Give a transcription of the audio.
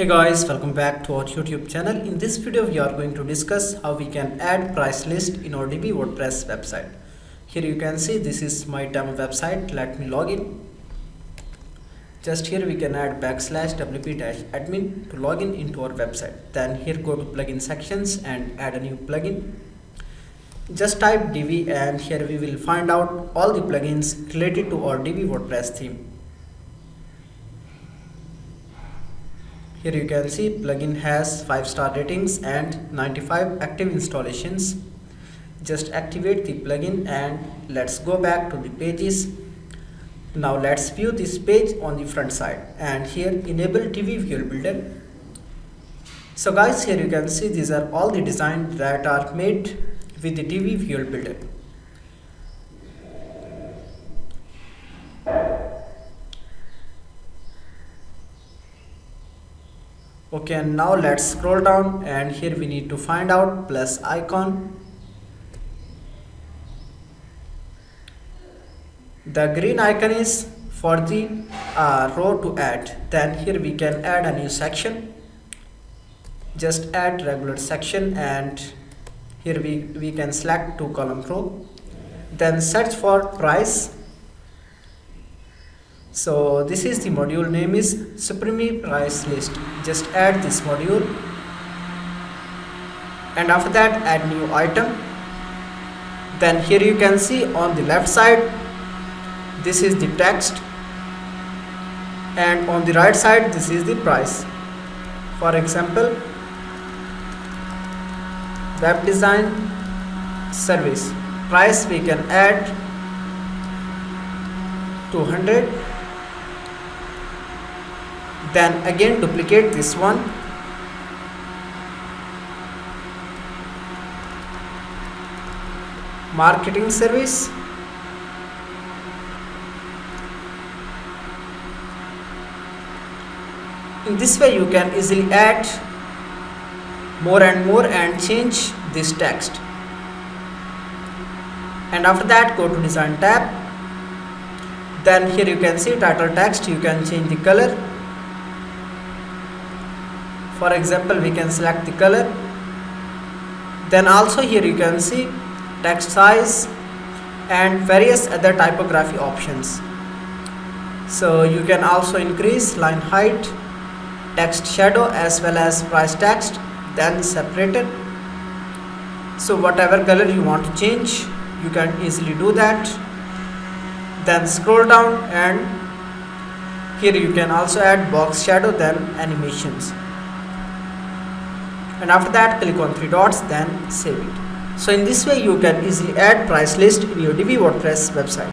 Hey guys, welcome back to our YouTube channel. In this video we are going to discuss how we can add price list in our Divi WordPress website. Here you can see this is my demo website. Let me log in. Just here we can add /wp-admin to log in into our website. Then here go to plugin sections and add a new plugin. Just type Divi and here we will find out all the plugins related to our Divi WordPress theme. Here you can see plugin has 5-star ratings and 95 active installations. Just activate the plugin and let's go back to the pages. Now let's view this page on the front side and here enable Divi Visual Builder. So guys, here you can see these are all the designs that are made with the Divi Visual Builder. Okay, and now let's scroll down and here we need to find out plus icon. The green icon is for the row to add. Then here we can add a new section. Just add regular section and here we can select 2-column row. Then search for price. So this is the module name is Supreme Price List. Just add this module and after that add new item. Then here you can see on the left side this is the text and on the right side this is the price. For example, web design service price we can add 200. Then again duplicate this one. Marketing service. In this way you can easily add more and more and change this text. And after that go to design tab. Then here you can see title text, you can change the color. For example, we can select the color. Then also here you can see text size and various other typography options. So you can also increase line height, text shadow as well as price text, then separated. So whatever color you want to change, you can easily do that. Then scroll down and here you can also add box shadow, then animations. And after that click on 3 dots, then save it. So in this way you can easily add price list in your Divi WordPress website.